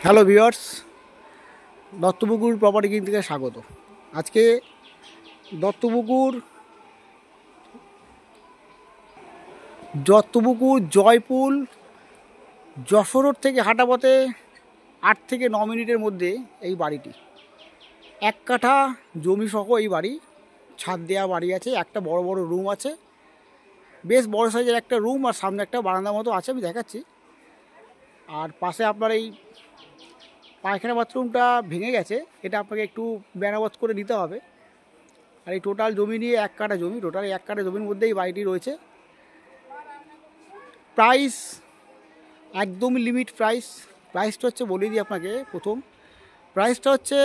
Hello viewers, Duttapukur property king থেকে স্বাগত। আজকে দত্তপুকুর জয়পুর যশোর রোড থেকে হাঁটা পথে 8 থেকে 9 মিনিটের মধ্যে এই বাড়িটি। 1 কাঠা জমি সহ এই বাড়ি, ছাদ দেওয়া বাড়ি আছে, একটা বড় বড় রুম আছে, বেশ বড় সাইজের একটা রুম, আর সামনে একটা বারান্দা মতো আছে, আমি দেখাচ্ছি। আর পাশে আপনার এই পায়খানা বাথরুমটা ভেঙে গেছে, এটা আপনাকে একটু মেরামত করে নিতে হবে। আর এই টোটাল জমি নিয়ে 1 কাঠা জমি, টোটাল 1 কাঠা জমির মধ্যে এই বাড়িটি রয়েছে। প্রাইস একদমই লিমিট প্রাইসটা হচ্ছে, বলে দিই আপনাকে, প্রথম প্রাইসটা হচ্ছে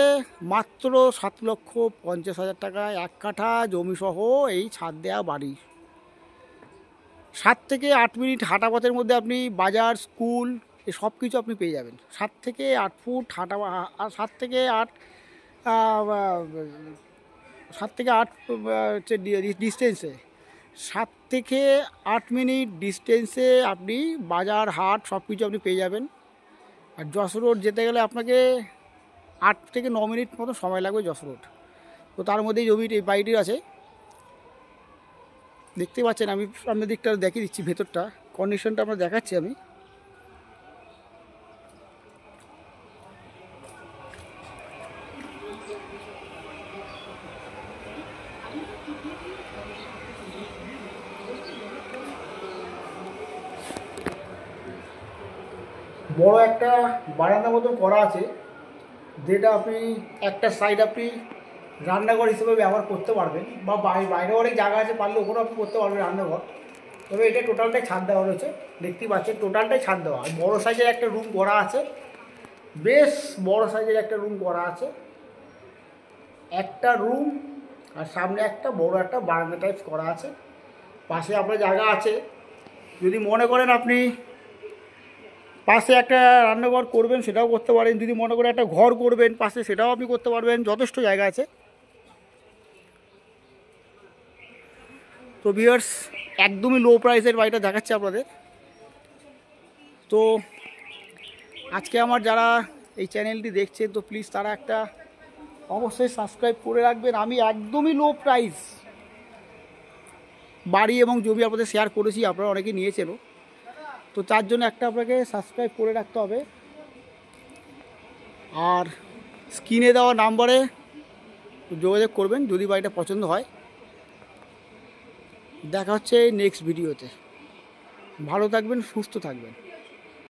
মাত্র 7,50,000 টাকা 1 কাঠা জমি সহ এই ছাদ দেওয়া বাড়ি। 7 থেকে 8 মিনিট হাঁটা পথের মধ্যে আপনি বাজার, স্কুল, এই সব কিছু আপনি পেয়ে যাবেন। 7 থেকে 8 ফুট হাঁটা, 7 থেকে 8 হচ্ছে ডিস্টেন্সে, 7 থেকে 8 মিনিট ডিস্টেন্সে আপনি বাজার, হাট সব কিছু আপনি পেয়ে যাবেন। আর যশোর রোড যেতে গেলে আপনাকে 8 থেকে 9 মিনিট মতো সময় লাগবে যশোর রোড। তো তার মধ্যেই জমিটি, এই বাড়িটির আছে। দেখতে পাচ্ছেন, আমি সামনের দিকটা দেখিয়ে দিচ্ছি, ভেতরটা কন্ডিশনটা আমরা দেখাচ্ছি আমি। বড় একটা বারান্দা মতন করা আছে, যেটা আপনি একটা সাইড আপনি রান্নাঘর হিসেবে ব্যবহার করতে পারবেন, বা বাইরে অনেক জায়গা আছে, পারলে ওখানেও আপনি করতে পারবেন রান্নাঘর। তবে এটা টোটালটাই ছাদ দেওয়া রয়েছে, দেখতেই পাচ্ছেন টোটালটাই ছাদ দেওয়া। আর বড়ো সাইজের একটা রুম করা আছে, বেশ বড় সাইজের একটা রুম করা আছে, একটা রুম, আর সামনে একটা বড় একটা বারান্দা টাইপ করা আছে। পাশে আপনার জায়গা আছে, যদি মনে করেন আপনি পাশে একটা রান্নাঘর করবেন সেটাও করতে পারেন, যদি মনে করেন একটা ঘর করবেন পাশে সেটাও আপনি করতে পারবেন, যথেষ্ট জায়গা আছে। তো ভিউয়ার্স, একদমই লো প্রাইসের বাড়িটা দেখাচ্ছে আপনাদের। তো আজকে আমার যারা এই চ্যানেলটি দেখছেন, তো প্লিজ তারা একটা অবশ্যই সাবস্ক্রাইব করে রাখবেন। আমি একদমই লো প্রাইস বাড়ি এবং জমি আপনাদের শেয়ার করেছি, আপনারা অনেকে নিয়েছেনও। তো তার জন্য একটা আপনাকে সাবস্ক্রাইব করে রাখতে হবে। আর স্ক্রিনে দেওয়া নাম্বারে যোগাযোগ করবেন যদি বাড়িটা পছন্দ হয়। দেখা হচ্ছে নেক্সট ভিডিওতে। ভালো থাকবেন, সুস্থ থাকবেন।